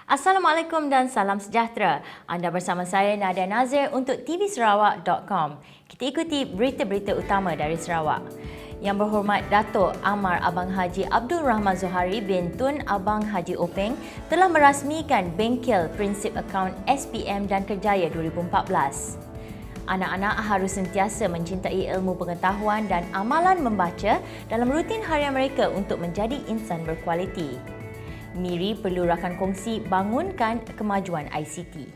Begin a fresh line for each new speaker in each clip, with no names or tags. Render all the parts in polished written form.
Assalamualaikum dan salam sejahtera. Anda bersama saya Nadia Nazir untuk tvsarawak.com. Kita ikuti berita-berita utama dari Sarawak. Yang berhormat Datuk Amar Abang Haji Abdul Rahman Zohari bin Tun Abang Haji Openg telah merasmikan bengkel prinsip akaun SPM dan Kerjaya 2014. Anak-anak harus sentiasa mencintai ilmu pengetahuan dan amalan membaca dalam rutin harian mereka untuk menjadi insan berkualiti. MIRI perlu rakan kongsi bangunkan kemajuan ICT.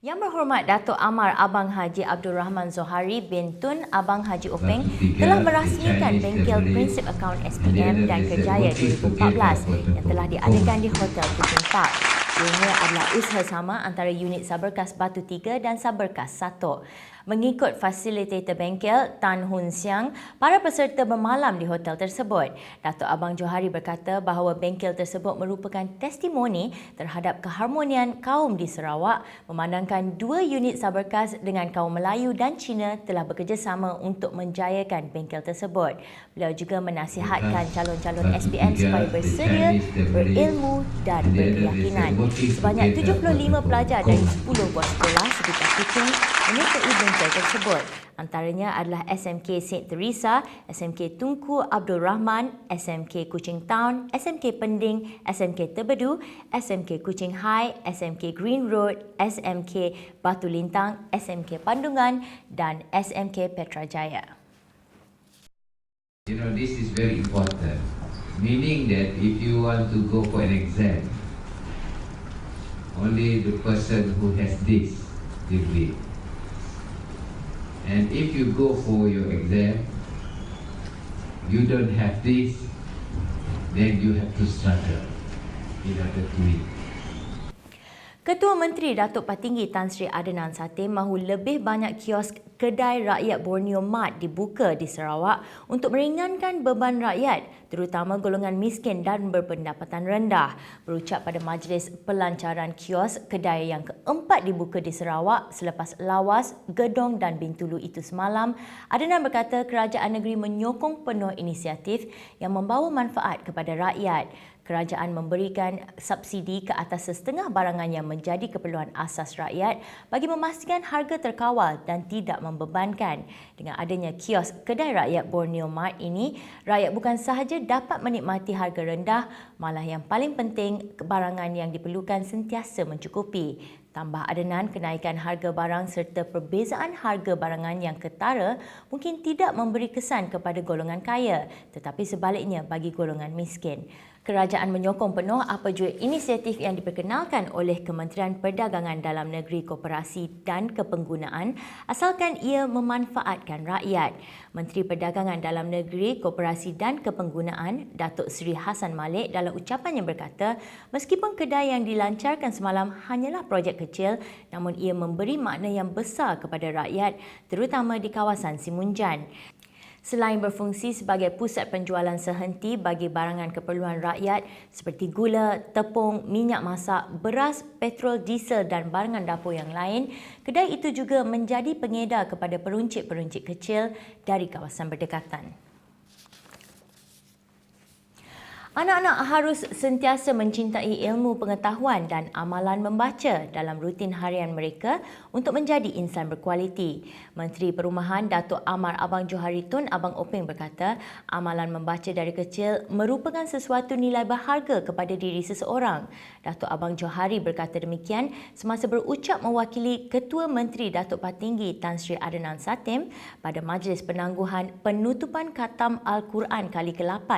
Yang berhormat Datuk Amar Abang Haji Abdul Rahman Zohari bin Tun Abang Haji Openg telah merasmikan bengkel prinsip akaun SPM dan Kerjaya 2014 yang telah diadakan di Hotel Kuching Park. Ianya adalah usaha sama antara unit Saberkas Batu 3 dan Saberkas 1. Mengikut fasilitator bengkel Tan Hun Siang, para peserta bermalam di hotel tersebut. Datuk Abang Johari berkata bahawa bengkel tersebut merupakan testimoni terhadap keharmonian kaum di Sarawak, memandangkan dua unit Saberkas dengan kaum Melayu dan Cina telah bekerjasama untuk menjayakan bengkel tersebut. Beliau juga menasihatkan calon-calon SPM supaya bersedia, berilmu dan berkeyakinan. Sebanyak 75 pelajar dari 10 buah sekolah sekitar Kuching menyertai bengkel tersebut. Antaranya adalah SMK St. Teresa, SMK Tunku Abdul Rahman, SMK Kuching Town, SMK Pending, SMK Tebedu, SMK Kuching High, SMK Green Road, SMK Batu Lintang, SMK Pandungan dan SMK Petrajaya.
You know, this is very important. Meaning that if you want to go for an exam, only the person who has this degree. And if you go for your exam, you don't have this, then you have to struggle in order to win.
Ketua Menteri Datuk Patinggi Tan Sri Adnan Satem mahu lebih banyak kios kedai rakyat Borneo Mart dibuka di Sarawak untuk meringankan beban rakyat, terutama golongan miskin dan berpendapatan rendah. Berucap pada majlis pelancaran kios kedai yang keempat dibuka di Sarawak selepas Lawas, Gedong dan Bintulu itu semalam, Adnan berkata kerajaan negeri menyokong penuh inisiatif yang membawa manfaat kepada rakyat. Kerajaan memberikan subsidi ke atas setengah barangan yang menjadi keperluan asas rakyat bagi memastikan harga terkawal dan tidak membebankan. Dengan adanya kios kedai rakyat Borneo Mart ini, rakyat bukan sahaja dapat menikmati harga rendah, malah yang paling penting, barangan yang diperlukan sentiasa mencukupi. Tambah Adnan, kenaikan harga barang serta perbezaan harga barangan yang ketara mungkin tidak memberi kesan kepada golongan kaya, tetapi sebaliknya bagi golongan miskin. Kerajaan menyokong penuh apa jua inisiatif yang diperkenalkan oleh Kementerian Perdagangan Dalam Negeri, Koperasi dan Kepenggunaan asalkan ia memanfaatkan rakyat. Menteri Perdagangan Dalam Negeri, Koperasi dan Kepenggunaan, Datuk Seri Hassan Malik dalam ucapannya berkata, meskipun kedai yang dilancarkan semalam hanyalah projek kecil, namun ia memberi makna yang besar kepada rakyat, terutama di kawasan Simunjan. Selain berfungsi sebagai pusat penjualan sehenti bagi barangan keperluan rakyat seperti gula, tepung, minyak masak, beras, petrol, diesel dan barangan dapur yang lain, kedai itu juga menjadi pengedar kepada peruncit-peruncit kecil dari kawasan berdekatan. Anak-anak harus sentiasa mencintai ilmu pengetahuan dan amalan membaca dalam rutin harian mereka untuk menjadi insan berkualiti. Menteri Perumahan Datuk Amar Abang Johari Tun Abang Openg berkata, amalan membaca dari kecil merupakan sesuatu nilai berharga kepada diri seseorang. Datuk Abang Johari berkata demikian semasa berucap mewakili Ketua Menteri Datuk Patinggi Tan Sri Adnan Satem pada majlis penangguhan penutupan khatam Al-Quran kali ke-8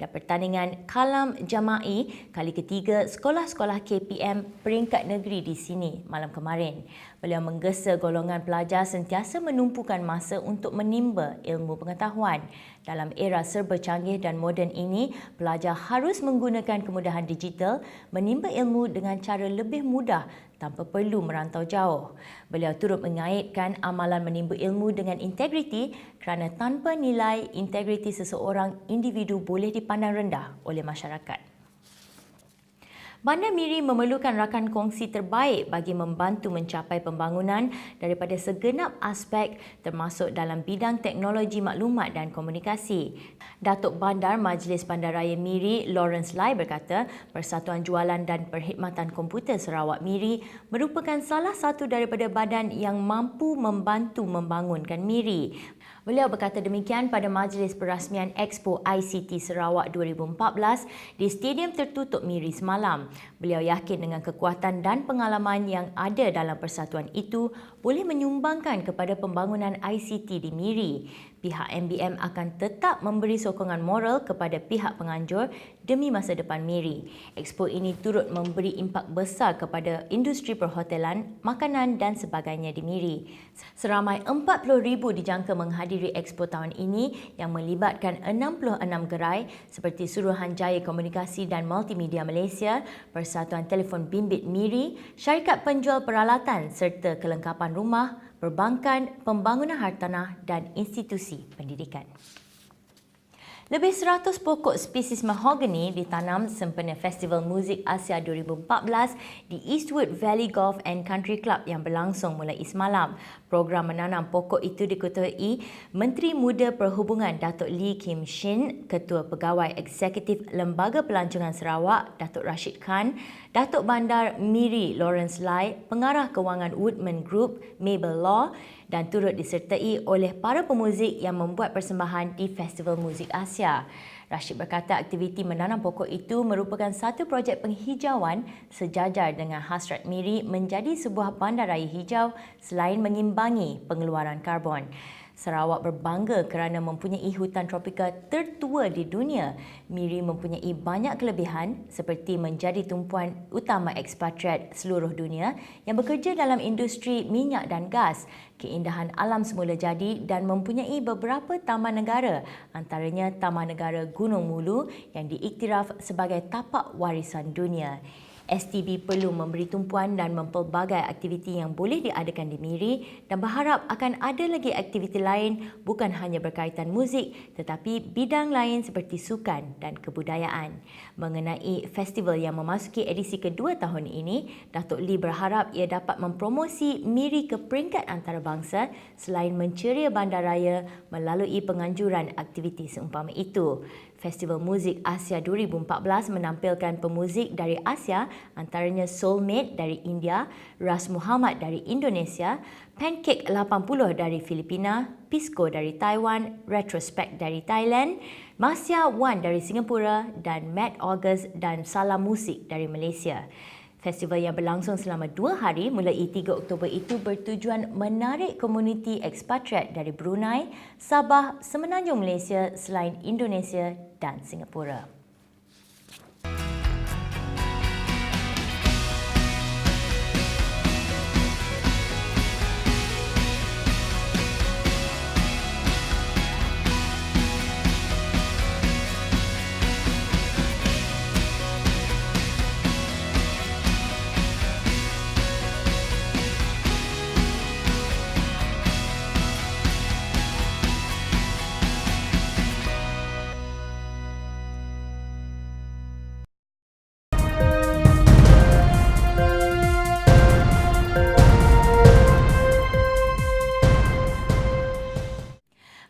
dan pertandingan Kalam Jama'i kali ketiga sekolah-sekolah KPM peringkat negeri di sini malam kemarin. Beliau menggesa golongan pelajar sentiasa menumpukan masa untuk menimba ilmu pengetahuan. Dalam era serba canggih dan moden ini, pelajar harus menggunakan kemudahan digital, menimba ilmu dengan cara lebih mudah tanpa perlu merantau jauh. Beliau turut mengaitkan amalan menimba ilmu dengan integriti kerana tanpa nilai, integriti seseorang individu boleh dipandang rendah oleh masyarakat. Bandar Miri memerlukan rakan kongsi terbaik bagi membantu mencapai pembangunan daripada segenap aspek termasuk dalam bidang teknologi maklumat dan komunikasi. Datuk Bandar Majlis Bandaraya Miri Lawrence Lai berkata, Persatuan Jualan dan Perkhidmatan Komputer Sarawak Miri merupakan salah satu daripada badan yang mampu membantu membangunkan Miri. Beliau berkata demikian pada majlis perasmian Expo ICT Sarawak 2014 di Stadium Tertutup Miri semalam. Beliau yakin dengan kekuatan dan pengalaman yang ada dalam persatuan itu boleh menyumbangkan kepada pembangunan ICT di Miri. Pihak MBM akan tetap memberi sokongan moral kepada pihak penganjur demi masa depan Miri. Expo ini turut memberi impak besar kepada industri perhotelan, makanan dan sebagainya di Miri. Seramai 40,000 dijangka menghadiri Expo tahun ini yang melibatkan 66 gerai seperti Suruhanjaya Komunikasi dan Multimedia Malaysia, Persatuan Telefon Bimbit Miri, syarikat penjual peralatan serta kelengkapan rumah, perbankan, pembangunan hartanah dan institusi pendidikan. Lebih 100 pokok spesies mahogany ditanam sempena Festival Muzik Asia 2014 di Eastwood Valley Golf and Country Club yang berlangsung mulai semalam. Program menanam pokok itu diketuai Menteri Muda Perhubungan Datuk Lee Kim Shin, Ketua Pegawai Eksekutif Lembaga Pelancongan Sarawak Datuk Rashid Khan, Datuk Bandar Miri Lawrence Lai, Pengarah Kewangan Woodman Group Mabel Law dan turut disertai oleh para pemuzik yang membuat persembahan di Festival Muzik Asia. Rashid berkata aktiviti menanam pokok itu merupakan satu projek penghijauan sejajar dengan hasrat Miri menjadi sebuah bandaraya hijau selain mengimbangi pengeluaran karbon. Sarawak berbangga kerana mempunyai hutan tropika tertua di dunia. Miri mempunyai banyak kelebihan seperti menjadi tumpuan utama ekspatriat seluruh dunia yang bekerja dalam industri minyak dan gas, keindahan alam semula jadi dan mempunyai beberapa taman negara, antaranya Taman Negara Gunung Mulu yang diiktiraf sebagai tapak warisan dunia. STB perlu memberi tumpuan dan mempelbagai aktiviti yang boleh diadakan di Miri dan berharap akan ada lagi aktiviti lain bukan hanya berkaitan muzik tetapi bidang lain seperti sukan dan kebudayaan. Mengenai festival yang memasuki edisi kedua tahun ini, Datuk Lee berharap ia dapat mempromosi Miri ke peringkat antarabangsa selain menceria bandaraya melalui penganjuran aktiviti seumpama itu. Festival Muzik Asia 2014 menampilkan pemuzik dari Asia antaranya Soulmate dari India, Ras Muhammad dari Indonesia, Pancake 80 dari Filipina, Pisco dari Taiwan, Retrospect dari Thailand, Masya Wan dari Singapura dan Mad August dan Salam Musik dari Malaysia. Festival yang berlangsung selama 2 hari mulai 3 Oktober itu bertujuan menarik komuniti ekspatriat dari Brunei, Sabah, Semenanjung Malaysia selain Indonesia dan Singapura.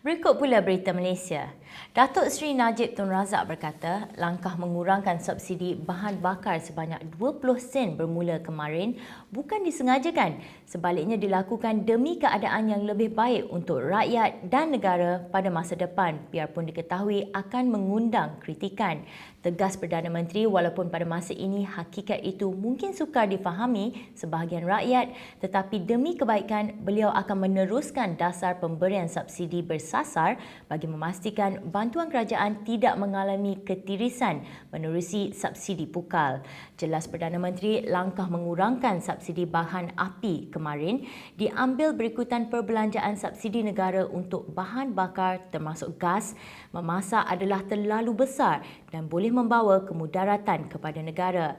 Berikut pula berita Malaysia. Datuk Seri Najib Tun Razak berkata, langkah mengurangkan subsidi bahan bakar sebanyak 20 sen bermula kemarin bukan disengajakan, sebaliknya dilakukan demi keadaan yang lebih baik untuk rakyat dan negara pada masa depan biarpun diketahui akan mengundang kritikan. Tegas Perdana Menteri walaupun pada masa ini hakikat itu mungkin sukar difahami sebahagian rakyat tetapi demi kebaikan beliau akan meneruskan dasar pemberian subsidi bersasar bagi memastikan bantuan kerajaan tidak mengalami ketirisan menerusi subsidi pukal. Jelas Perdana Menteri, langkah mengurangkan subsidi bahan api kemarin diambil berikutan perbelanjaan subsidi negara untuk bahan bakar termasuk gas memasak adalah terlalu besar dan boleh membawa kemudaratan kepada negara.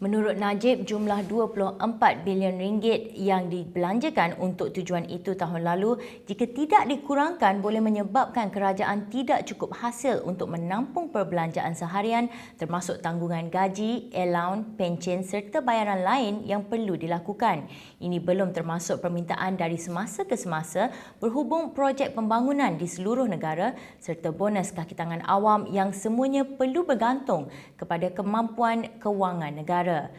Menurut Najib, jumlah 24 bilion ringgit yang dibelanjakan untuk tujuan itu tahun lalu jika tidak dikurangkan boleh menyebabkan kerajaan tidak cukup hasil untuk menampung perbelanjaan seharian termasuk tanggungan gaji, allowance, pencen serta bayaran lain yang perlu dilakukan. Ini belum termasuk permintaan dari semasa ke semasa berhubung projek pembangunan di seluruh negara serta bonus kaki tangan awam yang semuanya perlu bergantung kepada kemampuan kewangan negara.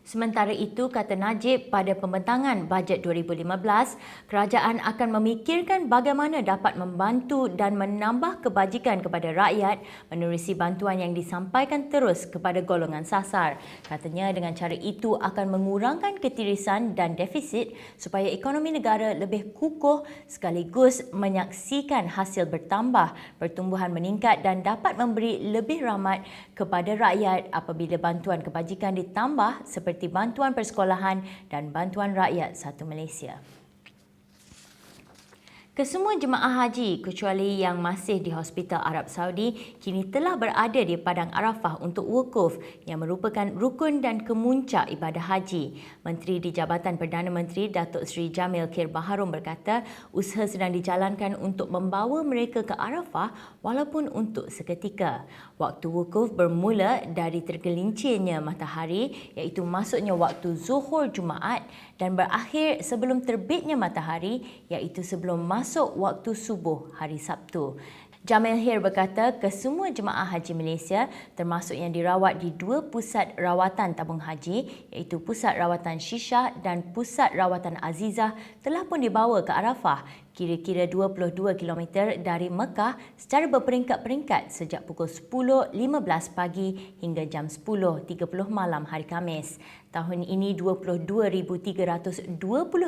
Sementara itu, kata Najib, pada pembentangan bajet 2015, kerajaan akan memikirkan bagaimana dapat membantu dan menambah kebajikan kepada rakyat menerusi bantuan yang disampaikan terus kepada golongan sasar. Katanya dengan cara itu akan mengurangkan ketirisan dan defisit supaya ekonomi negara lebih kukuh sekaligus menyaksikan hasil bertambah, pertumbuhan meningkat dan dapat memberi lebih rahmat kepada rakyat apabila bantuan kebajikan ditambah seperti bantuan persekolahan dan bantuan rakyat satu Malaysia. Kesemua jemaah haji kecuali yang masih di Hospital Arab Saudi kini telah berada di Padang Arafah untuk wukuf yang merupakan rukun dan kemuncak ibadah haji. Menteri di Jabatan Perdana Menteri Datuk Seri Jamil Khair Baharom berkata usaha sedang dijalankan untuk membawa mereka ke Arafah walaupun untuk seketika. Waktu wukuf bermula dari tergelincirnya matahari iaitu masuknya waktu Zuhur Jumaat dan berakhir sebelum terbitnya matahari iaitu sebelum masuk waktu subuh hari Sabtu. Jamil Khair berkata kesemua jemaah haji Malaysia termasuk yang dirawat di dua pusat rawatan tabung haji iaitu Pusat Rawatan Shishah dan Pusat Rawatan Azizah telah pun dibawa ke Arafah kira-kira 22 km dari Mekah secara berperingkat-peringkat sejak pukul 10.15 pagi hingga jam 10.30 malam hari Khamis. Tahun ini 22,320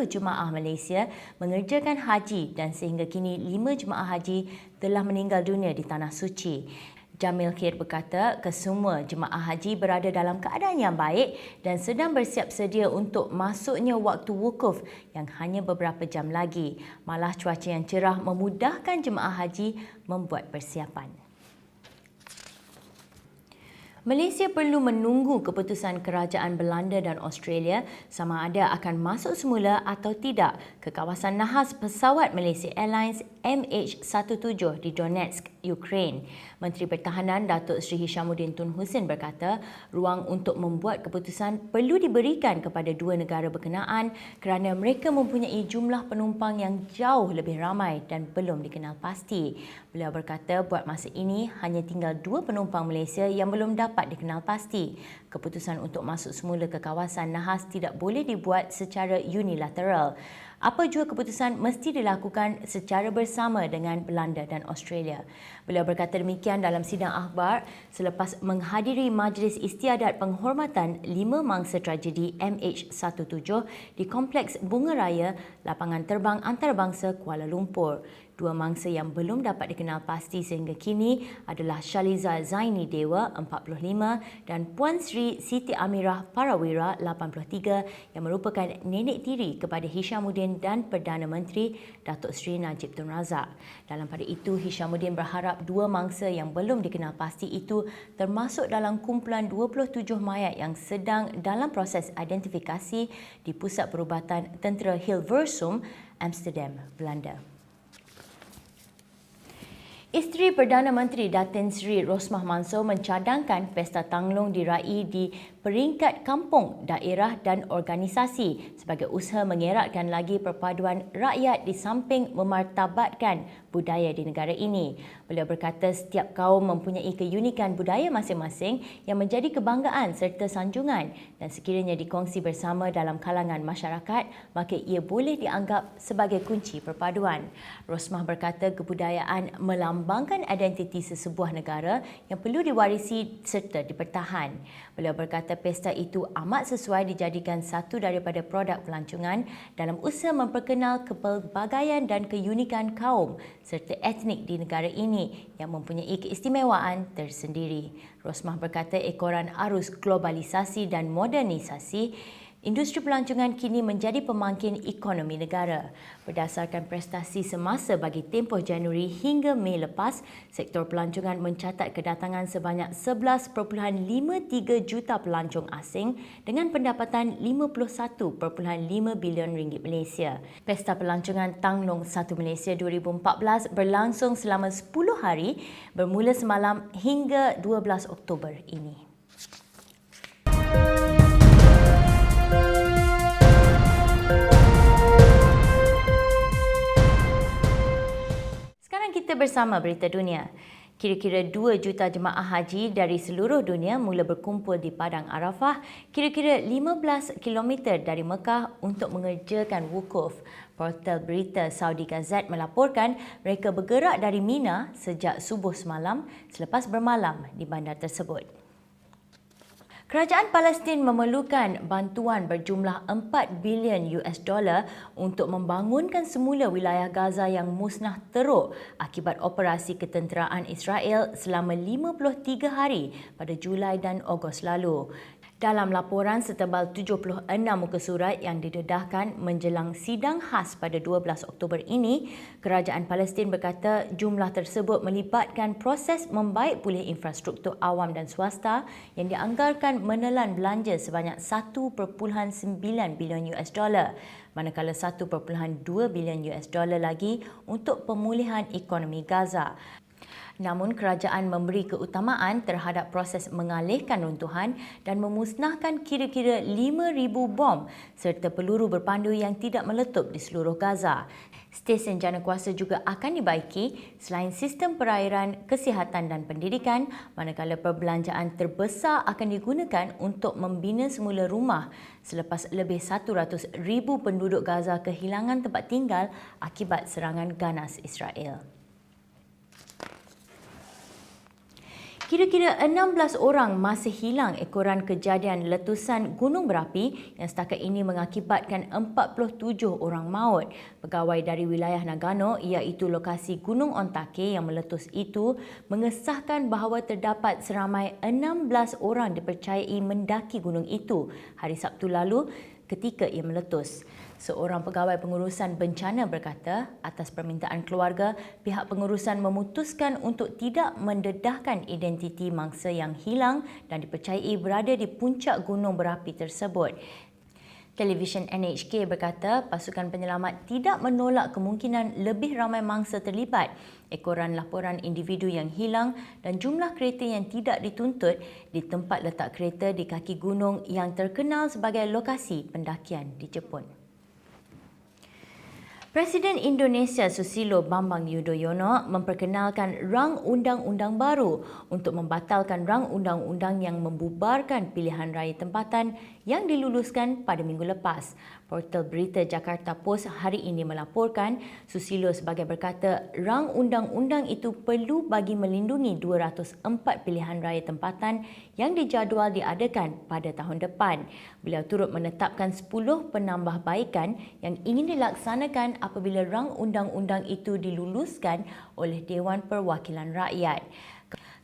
jemaah Malaysia mengerjakan haji dan sehingga kini 5 jemaah haji telah meninggal dunia di Tanah Suci. Jamil Khair berkata kesemua jemaah haji berada dalam keadaan yang baik dan sedang bersiap sedia untuk masuknya waktu wukuf yang hanya beberapa jam lagi. Malah cuaca yang cerah memudahkan jemaah haji membuat persiapan. Malaysia perlu menunggu keputusan kerajaan Belanda dan Australia sama ada akan masuk semula atau tidak ke kawasan nahas pesawat Malaysia Airlines MH17 di Donetsk, Ukraine. Menteri Pertahanan Datuk Seri Hishamuddin Tun Hussein berkata, ruang untuk membuat keputusan perlu diberikan kepada dua negara berkenaan kerana mereka mempunyai jumlah penumpang yang jauh lebih ramai dan belum dikenal pasti. Beliau berkata, buat masa ini hanya tinggal 2 penumpang Malaysia yang belum dapat dikenal pasti. Keputusan untuk masuk semula ke kawasan nahas tidak boleh dibuat secara unilateral. Apa jua keputusan mesti dilakukan secara bersama dengan Belanda dan Australia. Beliau berkata demikian dalam sidang akhbar selepas menghadiri majlis istiadat penghormatan 5 mangsa tragedi MH17 di Kompleks Bunga Raya, Lapangan Terbang Antarabangsa Kuala Lumpur. 2 mangsa yang belum dapat dikenal pasti sehingga kini adalah Shaliza Zaini Dewa, 45 dan Puan Sri Siti Amirah Parawira, 83 yang merupakan nenek tiri kepada Hishamuddin dan Perdana Menteri Datuk Seri Najib Tun Razak. Dalam pada itu, Hishamuddin berharap 2 mangsa yang belum dikenal pasti itu termasuk dalam kumpulan 27 mayat yang sedang dalam proses identifikasi di Pusat Perubatan Tentera Hilversum, Amsterdam, Belanda. Isteri Perdana Menteri Datin Seri Rosmah Mansor mencadangkan Pesta Tanglong diraih di peringkat kampung, daerah dan organisasi sebagai usaha mengeratkan lagi perpaduan rakyat di samping memartabatkan budaya di negara ini. Beliau berkata setiap kaum mempunyai keunikan budaya masing-masing yang menjadi kebanggaan serta sanjungan dan sekiranya dikongsi bersama dalam kalangan masyarakat, maka ia boleh dianggap sebagai kunci perpaduan. Rosmah berkata kebudayaan melambangkan identiti sesebuah negara yang perlu diwarisi serta dipertahan. Beliau berkata pesta itu amat sesuai dijadikan satu daripada produk pelancongan dalam usaha memperkenal kepelbagaian dan keunikan kaum serta etnik di negara ini yang mempunyai keistimewaan tersendiri. Rosmah berkata ekoran arus globalisasi dan modernisasi Industri pelancongan kini menjadi pemangkin ekonomi negara. Berdasarkan prestasi semasa bagi tempoh Januari hingga Mei lepas, sektor pelancongan mencatat kedatangan sebanyak 11.53 juta pelancong asing dengan pendapatan 51.5 bilion ringgit Malaysia. Pesta Pelancongan Tanglong 1 Malaysia 2014 berlangsung selama 10 hari bermula semalam hingga 12 Oktober ini. Kita bersama berita dunia. Kira-kira 2 juta jemaah haji dari seluruh dunia mula berkumpul di Padang Arafah, kira-kira 15 km dari Mekah untuk mengerjakan wukuf. Portal berita Saudi Gazette melaporkan mereka bergerak dari Mina sejak subuh semalam selepas bermalam di bandar tersebut. Kerajaan Palestin memerlukan bantuan berjumlah 4 bilion US dollar untuk membangunkan semula wilayah Gaza yang musnah teruk akibat operasi ketenteraan Israel selama 53 hari pada Julai dan Ogos lalu. Dalam laporan setebal 76 muka surat yang didedahkan menjelang sidang khas pada 12 Oktober ini, Kerajaan Palestin berkata jumlah tersebut melibatkan proses membaik pulih infrastruktur awam dan swasta yang dianggarkan menelan belanja sebanyak 1.9 bilion US dollar, manakala 1.2 bilion US dollar lagi untuk pemulihan ekonomi Gaza. Namun kerajaan memberi keutamaan terhadap proses mengalihkan runtuhan dan memusnahkan kira-kira 5,000 bom serta peluru berpandu yang tidak meletup di seluruh Gaza. Stesen janakuasa juga akan dibaiki selain sistem perairan, kesihatan dan pendidikan, manakala perbelanjaan terbesar akan digunakan untuk membina semula rumah selepas lebih 100,000 penduduk Gaza kehilangan tempat tinggal akibat serangan ganas Israel. Kira-kira 16 orang masih hilang ekoran kejadian letusan gunung berapi yang setakat ini mengakibatkan 47 orang maut. Pegawai dari wilayah Nagano iaitu lokasi Gunung Ontake yang meletus itu mengesahkan bahawa terdapat seramai 16 orang dipercayai mendaki gunung itu hari Sabtu lalu ketika ia meletus. Seorang pegawai pengurusan bencana berkata, atas permintaan keluarga, pihak pengurusan memutuskan untuk tidak mendedahkan identiti mangsa yang hilang dan dipercayai berada di puncak gunung berapi tersebut. Televisyen NHK berkata pasukan penyelamat tidak menolak kemungkinan lebih ramai mangsa terlibat, ekoran laporan individu yang hilang dan jumlah kereta yang tidak dituntut di tempat letak kereta di kaki gunung yang terkenal sebagai lokasi pendakian di Jepun. Presiden Indonesia Susilo Bambang Yudhoyono memperkenalkan rang undang-undang baru untuk membatalkan rang undang-undang yang membubarkan pilihan raya tempatan yang diluluskan pada minggu lepas. Portal berita Jakarta Post hari ini melaporkan Susilo sebagai berkata rang undang-undang itu perlu bagi melindungi 204 pilihan raya tempatan yang dijadual diadakan pada tahun depan. Beliau turut menetapkan 10 penambahbaikan yang ingin dilaksanakan apabila rang undang-undang itu diluluskan oleh Dewan Perwakilan Rakyat.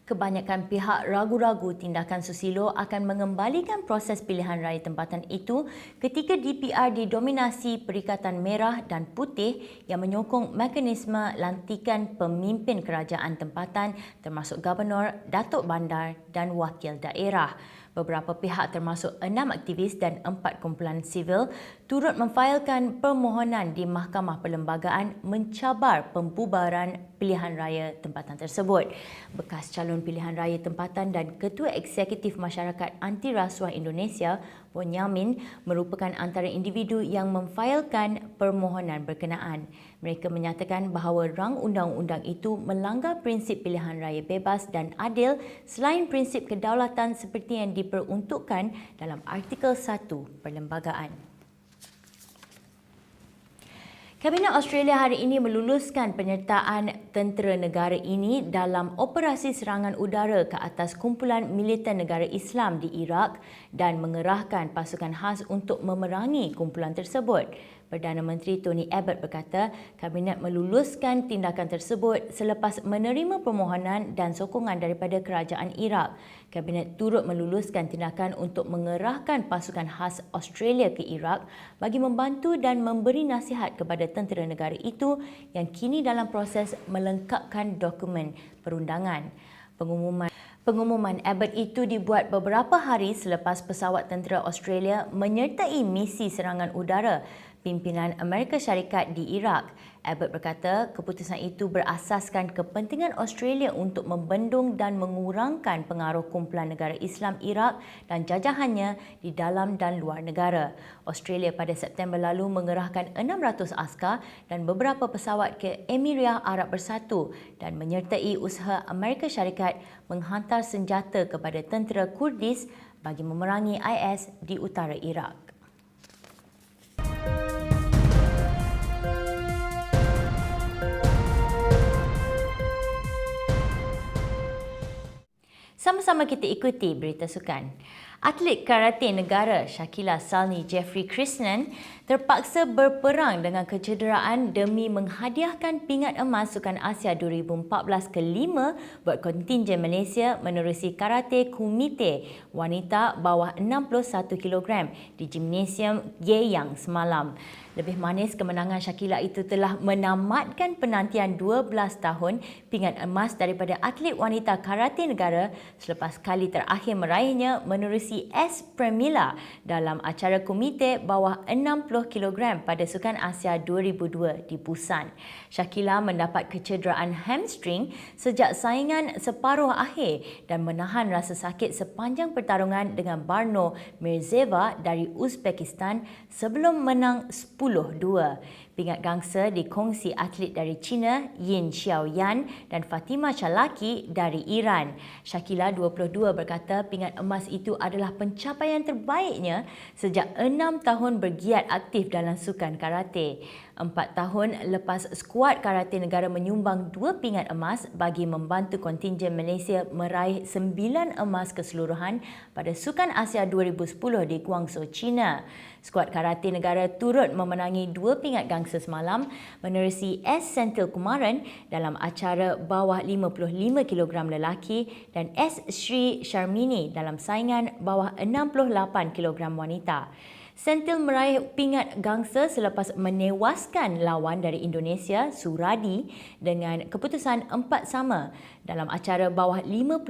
Kebanyakan pihak ragu-ragu tindakan Susilo akan mengembalikan proses pilihan raya tempatan itu ketika DPR didominasi Perikatan Merah dan Putih yang menyokong mekanisme lantikan pemimpin kerajaan tempatan termasuk Gubernur, Datuk Bandar dan Wakil Daerah. Beberapa pihak termasuk 6 aktivis dan 4 kumpulan sivil turut memfailkan permohonan di Mahkamah Perlembagaan mencabar pembubaran pilihan raya tempatan tersebut. Bekas calon pilihan raya tempatan dan Ketua Eksekutif Masyarakat Anti Rasuah Indonesia, Bonyamin, merupakan antara individu yang memfailkan permohonan berkenaan. Mereka menyatakan bahawa rang undang-undang itu melanggar prinsip pilihan raya bebas dan adil selain prinsip kedaulatan seperti yang diperuntukkan dalam Artikel 1 Perlembagaan. Kabinet Australia hari ini meluluskan penyertaan tentera negara ini dalam operasi serangan udara ke atas kumpulan militer negara Islam di Iraq dan mengerahkan pasukan khas untuk memerangi kumpulan tersebut. Perdana Menteri Tony Abbott berkata Kabinet meluluskan tindakan tersebut selepas menerima permohonan dan sokongan daripada kerajaan Iraq. Kabinet turut meluluskan tindakan untuk mengerahkan pasukan khas Australia ke Iraq bagi membantu dan memberi nasihat kepada tentera negara itu yang kini dalam proses melengkapkan dokumen perundangan. Pengumuman Abbott itu dibuat beberapa hari selepas pesawat tentera Australia menyertai misi serangan udara pimpinan Amerika Syarikat di Iraq. Abbott berkata keputusan itu berasaskan kepentingan Australia untuk membendung dan mengurangkan pengaruh kumpulan negara Islam Iraq dan jajahannya di dalam dan luar negara. Australia pada September lalu mengerahkan 600 askar dan beberapa pesawat ke Emiria Arab Bersatu dan menyertai usaha Amerika Syarikat menghantar senjata kepada tentera Kurdis bagi memerangi IS di utara Iraq. Sama-sama kita ikuti berita sukan. Atlet karate negara Shakila Salni Jeffrey Krishnan terpaksa berperang dengan kecederaan demi menghadiahkan pingat emas Sukan Asia 2014 ke-5 buat kontingen Malaysia menerusi Karate Kumite wanita bawah 61 kg di Gimnasium Guiyang semalam. Lebih manis, kemenangan Shakila itu telah menamatkan penantian 12 tahun pingat emas daripada atlet wanita karate negara selepas kali terakhir meraihnya menerusi S. Premila dalam acara komite bawah 60 kg pada Sukan Asia 2002 di Busan. Shakila mendapat kecederaan hamstring sejak saingan separuh akhir dan menahan rasa sakit sepanjang pertarungan dengan Barno Mirzeva dari Uzbekistan sebelum menang 10-2. Pingat gangsa dikongsi atlet dari China Yin Xiaoyan dan Fatima Chalaki dari Iran. Shakila 22 berkata pingat emas itu adalah pencapaian terbaiknya sejak 6 tahun bergiat aktif dalam sukan karate. 4 tahun lepas skuad karate negara menyumbang 2 pingat emas bagi membantu kontingen Malaysia meraih 9 emas keseluruhan pada Sukan Asia 2010 di Guangzhou, China. Skuad karate negara turut memenangi 2 pingat gangsa semalam menerusi S. Senthil Kumaran dalam acara bawah 55 kg lelaki dan S. Sri Sharmini dalam saingan bawah 68 kg wanita. Senthil meraih pingat gangsa selepas menewaskan lawan dari Indonesia, Suradi, dengan keputusan 4-sama dalam acara bawah 55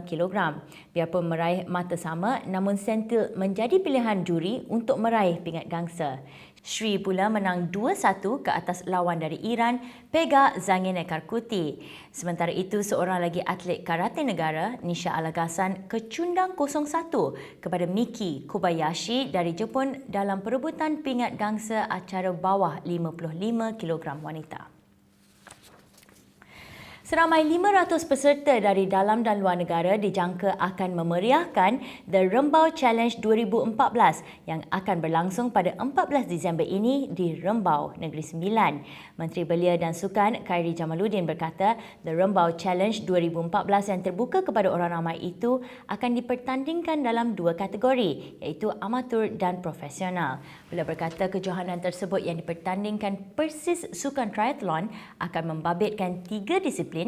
kg. Biarpun meraih mata sama, namun Senthil menjadi pilihan juri untuk meraih pingat gangsa. Sri pula menang 2-1 ke atas lawan dari Iran, Pega Zanginekarkuti. Sementara itu, seorang lagi atlet karate negara, Nisha Alagasan, kecundang 0-1 kepada Miki Kobayashi dari Jepun dalam perebutan pingat gangsa acara bawah 55 kg wanita. Seramai 500 peserta dari dalam dan luar negara dijangka akan memeriahkan The Rembau Challenge 2014 yang akan berlangsung pada 14 Disember ini di Rembau, Negeri Sembilan. Menteri Belia dan Sukan Khairi Jamaluddin berkata The Rembau Challenge 2014 yang terbuka kepada orang ramai itu akan dipertandingkan dalam 2 kategori iaitu amatur dan profesional. Beliau berkata kejohanan tersebut yang dipertandingkan persis sukan triathlon akan membabitkan 3 disiplin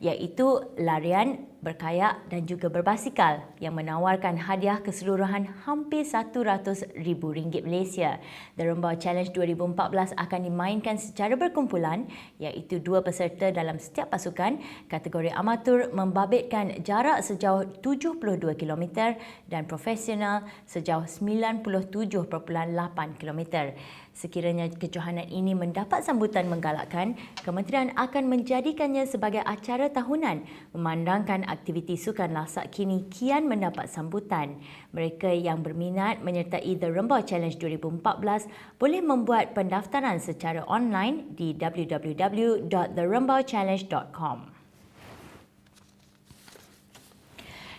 iaitu larian, berkayak dan juga berbasikal yang menawarkan hadiah keseluruhan hampir RM100,000 Malaysia. The Rembau Challenge 2014 akan dimainkan secara berkumpulan iaitu 2 peserta dalam setiap pasukan. Kategori amatur membabitkan jarak sejauh 72 km dan profesional sejauh 97.8 km. Sekiranya kejohanan ini mendapat sambutan menggalakkan, kementerian akan menjadikannya sebagai acara tahunan memandangkan aktiviti sukan lasak kini kian mendapat sambutan. Mereka yang berminat menyertai The Rembau Challenge 2014 boleh membuat pendaftaran secara online di www.therembauchallenge.com.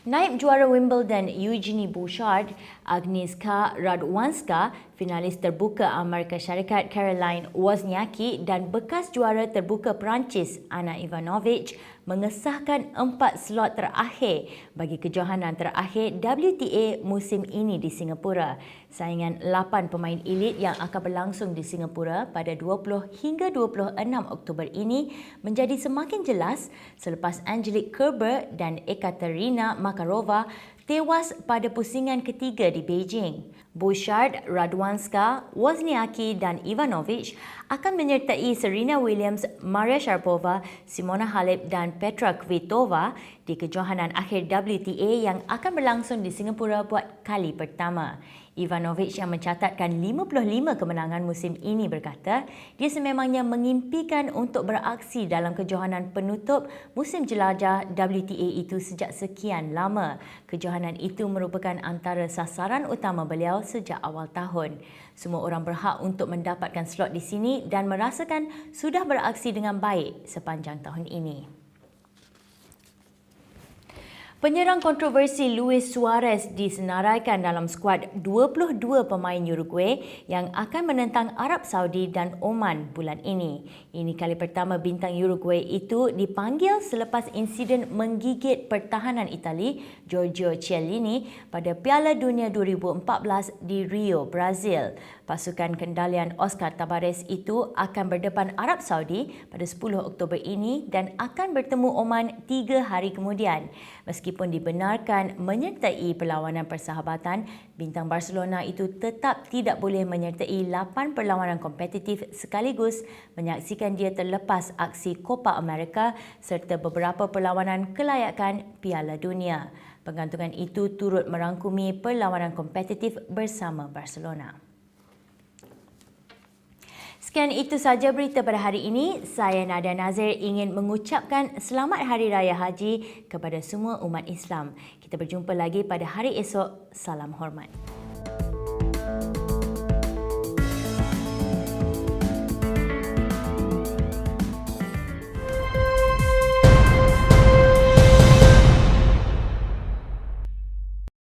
Naib juara Wimbledon Eugenie Bouchard Agnieszka Radwanska, finalis terbuka Amerika Syarikat Caroline Wozniacki dan bekas juara terbuka Perancis Ana Ivanovic mengesahkan 4 slot terakhir bagi kejohanan terakhir WTA musim ini di Singapura. Saingan 8 pemain elit yang akan berlangsung di Singapura pada 20 hingga 26 Oktober ini menjadi semakin jelas selepas Angelique Kerber dan Ekaterina Makarova tewas pada pusingan ketiga di Beijing. Bouchard, Radwanska, Wozniacki dan Ivanovic akan menyertai Serena Williams, Maria Sharapova, Simona Halep dan Petra Kvitova di kejohanan akhir WTA yang akan berlangsung di Singapura buat kali pertama. Ivanovic yang mencatatkan 55 kemenangan musim ini berkata dia sememangnya mengimpikan untuk beraksi dalam kejohanan penutup musim jelajah WTA itu sejak sekian lama. Kejohanan itu merupakan antara sasaran utama beliau sejak awal tahun. Semua orang berhak untuk mendapatkan slot di sini dan merasakan sudah beraksi dengan baik sepanjang tahun ini. Penyerang kontroversi Luis Suarez disenaraikan dalam skuad 22 pemain Uruguay yang akan menentang Arab Saudi dan Oman bulan ini. Ini kali pertama bintang Uruguay itu dipanggil selepas insiden menggigit pertahanan Itali Giorgio Chiellini pada Piala Dunia 2014 di Rio, Brazil. Pasukan kendalian Oscar Tabares itu akan berdepan Arab Saudi pada 10 Oktober ini dan akan bertemu Oman 3 hari kemudian. Meskipun dibenarkan menyertai perlawanan persahabatan, bintang Barcelona itu tetap tidak boleh menyertai 8 perlawanan kompetitif sekaligus menyaksikan dia terlepas aksi Copa America serta beberapa perlawanan kelayakan Piala Dunia. Penggantungan itu turut merangkumi perlawanan kompetitif bersama Barcelona. Sekian itu sahaja berita pada hari ini. Saya Nadia Nazir ingin mengucapkan Selamat Hari Raya Haji kepada semua umat Islam. Kita berjumpa lagi pada hari esok. Salam hormat.